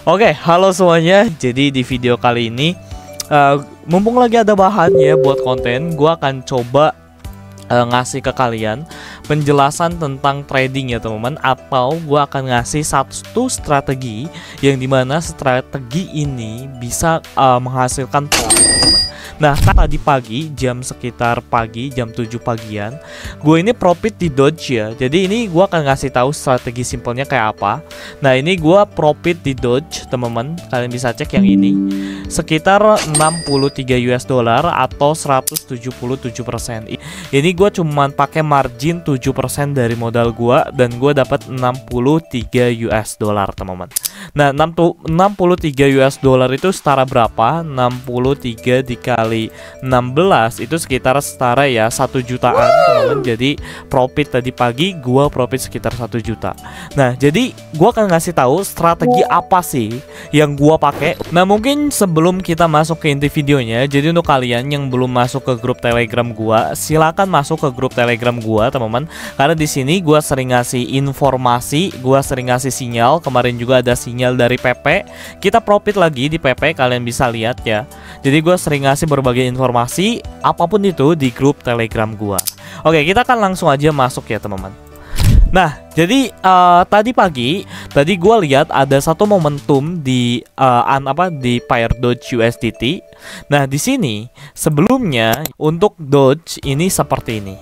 Oke, halo semuanya. Jadi di video kali ini, mumpung lagi ada bahan ya buat konten, gue akan coba ngasih ke kalian penjelasan tentang trading ya teman-teman. Atau gue akan ngasih satu strategi yang dimana strategi ini bisa menghasilkan profit, teman-teman. Nah, tadi pagi sekitar jam 7 pagian, gue ini profit di Doge ya. Jadi ini gue akan ngasih tahu strategi simpelnya kayak apa. Nah, ini gue profit di Doge, teman-teman. Kalian bisa cek yang ini. Sekitar 63 US dollar atau 177%. Ini gue cuman pakai margin 7% dari modal gue dan gue dapat 63 US dollar, teman-teman. Nah, 63 US dollar itu setara berapa? 63 dikali 16 itu setara ya 1 jutaan, teman-teman. Jadi profit tadi pagi gua profit sekitar 1 juta. Nah, jadi gua akan ngasih tahu strategi apa sih yang gua pakai. Nah, mungkin sebelum kita masuk ke inti videonya, jadi untuk kalian yang belum masuk ke grup Telegram gua, silakan masuk ke grup Telegram gua, teman-teman. Karena di sini gua sering ngasih informasi, gua sering ngasih sinyal. Kemarin juga ada sinyal dari PP. Kita profit lagi di PP, kalian bisa lihat ya. Jadi gue sering ngasih berbagai informasi apapun itu di grup Telegram gue. Oke, kita akan langsung aja masuk ya teman-teman. Nah, jadi tadi pagi gue lihat ada satu momentum di di pair Doge USDT. Nah, di sini sebelumnya untuk Doge ini seperti ini.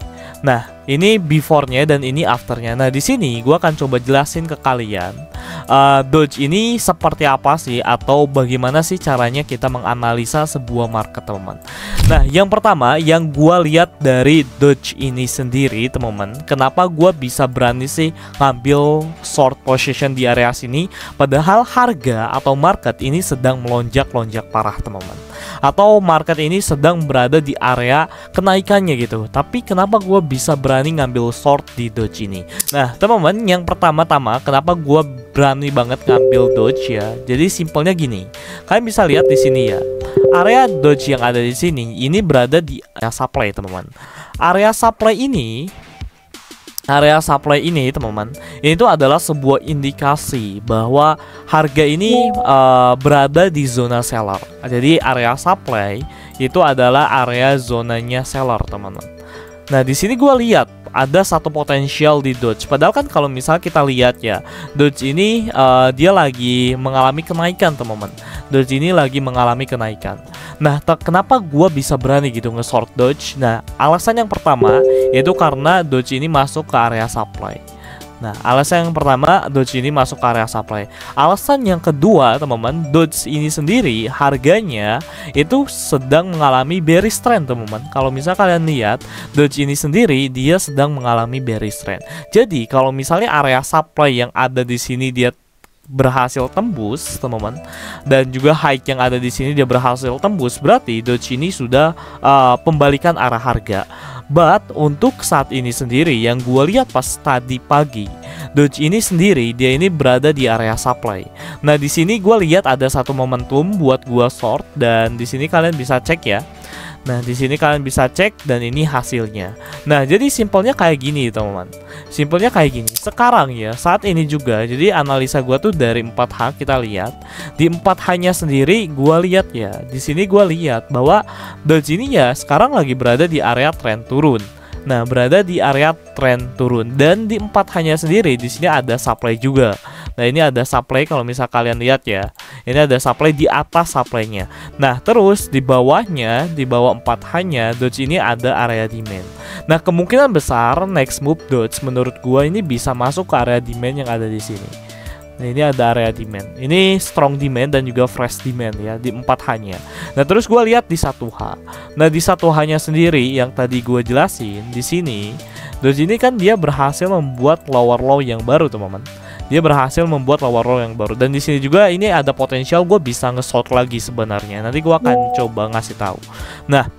Nah, ini before-nya dan ini after-nya. Nah, di sini gue akan coba jelasin ke kalian Doge ini seperti apa sih, atau bagaimana sih caranya kita menganalisa sebuah market, teman-teman. Nah, yang pertama yang gue lihat dari Doge ini sendiri, teman-teman, kenapa gue bisa berani sih ngambil short position di area sini, padahal harga atau market ini sedang melonjak-lonjak parah, teman-teman. Atau market ini sedang berada di area kenaikannya gitu. Tapi kenapa gue bisa berani ngambil short di Doge ini? Nah, teman-teman, yang pertama-tama kenapa gue berani banget ngambil Doge ya? Jadi simpelnya gini. Kalian bisa lihat di sini ya. Area Doge yang ada di sini ini berada di area supply, teman-teman. Area supply ini teman-teman, itu adalah sebuah indikasi bahwa harga ini berada di zona seller. Jadi area supply itu adalah area zonanya seller, teman-teman. Nah, di sini gue lihat ada satu potensial di Doge. Padahal kan kalau misalnya kita lihat ya, Doge ini dia lagi mengalami kenaikan, teman-teman. Doge ini lagi mengalami kenaikan. Nah, kenapa gua bisa berani gitu nge-short Doge? Nah, alasan yang pertama yaitu karena Doge ini masuk ke area supply. Nah, alasan yang pertama, Doge ini masuk ke area supply. Alasan yang kedua, teman-teman, Doge ini sendiri harganya itu sedang mengalami bearish trend, teman-teman. Kalau misalnya kalian lihat, Doge ini sendiri dia sedang mengalami bearish trend. Jadi, kalau misalnya area supply yang ada di sini dia berhasil tembus, teman-teman, dan juga high yang ada di sini dia berhasil tembus, berarti Doge ini sudah pembalikan arah harga. But untuk saat ini sendiri yang gue lihat pas tadi pagi, Doge ini sendiri dia ini berada di area supply. Nah, di sini gue lihat ada satu momentum buat gue short, dan di sini kalian bisa cek ya. Nah, di sini kalian bisa cek dan ini hasilnya. Nah, jadi simpelnya kayak gini, teman-teman. Simpelnya kayak gini. Sekarang ya, saat ini juga, jadi analisa gua tuh dari 4H kita lihat. Di 4H-nya sendiri gua lihat ya. Di sini gua lihat bahwa Doge ini ya sekarang lagi berada di area tren turun. Nah, berada di area tren turun, dan di 4H-nya sendiri di sini ada supply juga. Nah, ini ada supply kalau misal kalian lihat ya. Ini ada supply di atas supply-nya. Nah, terus di bawahnya, di bawah 4H-nya Doge ini ada area demand. Nah, kemungkinan besar next move Doge menurut gua ini bisa masuk ke area demand yang ada di sini. Nah, ini ada area demand. Ini strong demand dan juga fresh demand ya di 4H-nya. Nah, terus gue lihat di 1H. Nah, di 1H-nya sendiri yang tadi gue jelasin di sini, Doge ini kan dia berhasil membuat lower low yang baru, teman-teman. Dia berhasil membuat lower low yang baru, dan di sini juga ini ada potensial gue bisa nge-short lagi sebenarnya. Nanti gue akan coba ngasih tahu. Nah,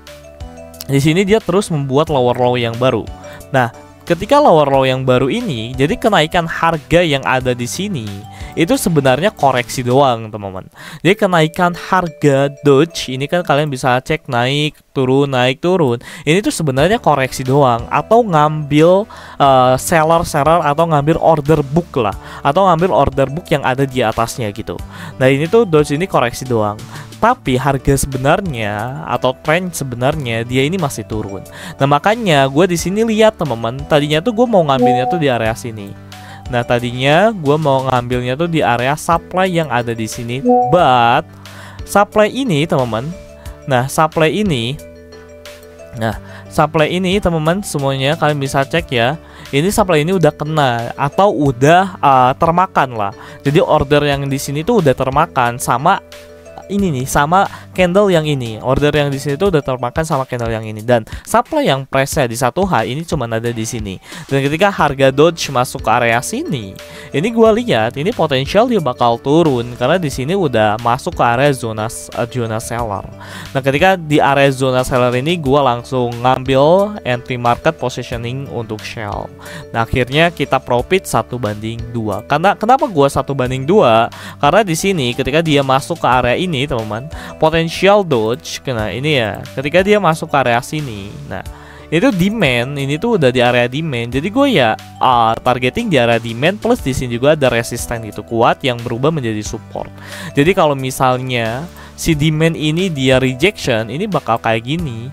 di sini dia terus membuat lower low yang baru. Nah, ketika lower low yang baru ini, jadi kenaikan harga yang ada di sini itu sebenarnya koreksi doang teman-teman. Jadi kenaikan harga Doge ini kan kalian bisa cek naik turun. Ini tuh sebenarnya koreksi doang, atau ngambil seller atau ngambil order book lah, atau ngambil order book yang ada di atasnya gitu. Nah ini tuh Doge ini koreksi doang. Tapi harga sebenarnya atau tren sebenarnya dia ini masih turun. Nah makanya gue di sini lihat teman-teman, tadinya tuh gue mau ngambilnya tuh di area sini. Nah tadinya gue mau ngambilnya tuh di area supply yang ada di sini, but supply ini teman-teman, supply ini teman-teman semuanya kalian bisa cek ya. Ini supply ini udah kena atau udah termakan lah. Jadi order yang di sini tuh udah termakan sama ini nih, sama candle yang ini. Order yang di sini tuh udah termakan sama candle yang ini, dan supply yang price-nya di 1H ini cuma ada di sini. Dan ketika harga Doge masuk ke area sini, ini gua lihat ini potensial dia bakal turun karena di sini udah masuk ke area zona seller. Nah, ketika di area zona seller ini gua langsung ngambil entry market positioning untuk Shell. Nah, akhirnya kita profit 1/2. Karena kenapa gua 1/2? Karena di sini ketika dia masuk ke area ini teman-teman, potensial Doge kena ini ya, ketika dia masuk ke area sini, nah itu demand, ini tuh udah di area demand, jadi gue ya targeting di area demand, plus di sini juga ada resisten gitu kuat yang berubah menjadi support. Jadi kalau misalnya si demand ini dia rejection, ini bakal kayak gini.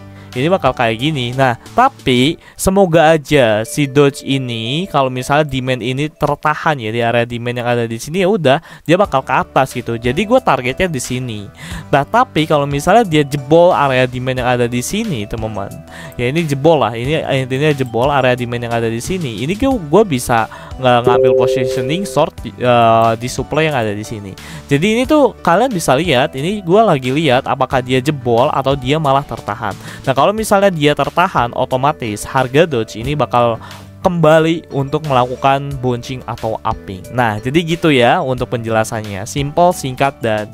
Nah, tapi semoga aja si Doge ini kalau misalnya demand ini tertahan ya di area demand yang ada di sini, ya udah dia bakal ke atas gitu. Jadi gue targetnya di sini. Nah, tapi kalau misalnya dia jebol area demand yang ada di sini, teman-teman. Ya ini jebol lah. Ini intinya jebol area demand yang ada di sini. Ini gue bisa ngambil positioning short di supply yang ada di sini. Jadi ini tuh kalian bisa lihat, ini gue lagi lihat apakah dia jebol atau dia malah tertahan. Nah, kalau misalnya dia tertahan, otomatis harga Doge ini bakal kembali untuk melakukan bouncing atau upping. Nah, jadi gitu ya untuk penjelasannya, simple, singkat, dan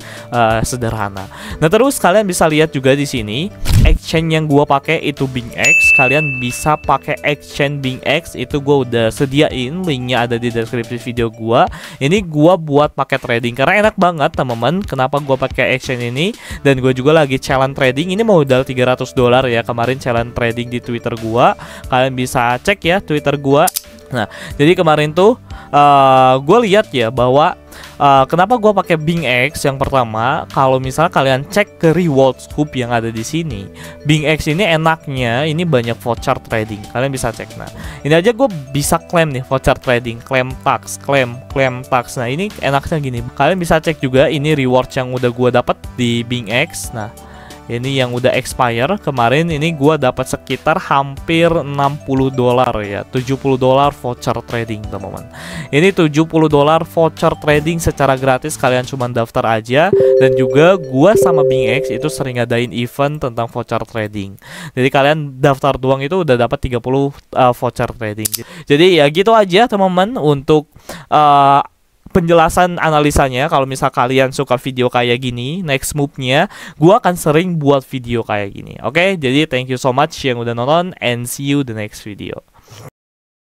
sederhana. Nah, terus kalian bisa lihat juga di sini exchange yang gua pakai itu BingX. Kalian bisa pakai exchange BingX, itu gua udah sediain, linknya ada di deskripsi video gua. Ini gua buat pakai trading karena enak banget teman-teman. Kenapa gua pakai exchange ini? Dan gua juga lagi challenge trading. Ini modal $300 ya, kemarin challenge trading di Twitter gua. Kalian bisa cek ya Twitter gua. Nah, jadi kemarin tuh gue lihat ya bahwa kenapa gue pakai BingX. Yang pertama, kalau misalnya kalian cek ke reward scoop yang ada di sini, BingX ini enaknya ini banyak voucher trading. Kalian bisa cek. Nah, ini aja gue bisa claim nih voucher trading, claim tax. Nah, ini enaknya gini. Kalian bisa cek juga ini reward yang udah gue dapat di BingX. Nah, ini yang udah expire kemarin, ini gua dapat sekitar hampir $60 ya, $70 voucher trading teman-teman. Ini $70 voucher trading secara gratis, kalian cuma daftar aja. Dan juga gua sama BingX itu sering ngadain event tentang voucher trading. Jadi kalian daftar doang itu udah dapat 30 voucher trading. Jadi ya gitu aja teman-teman untuk penjelasan analisanya. Kalau misal kalian suka video kayak gini, next move-nya gua akan sering buat video kayak gini. Oke, jadi thank you so much yang udah nonton, and see you the next video.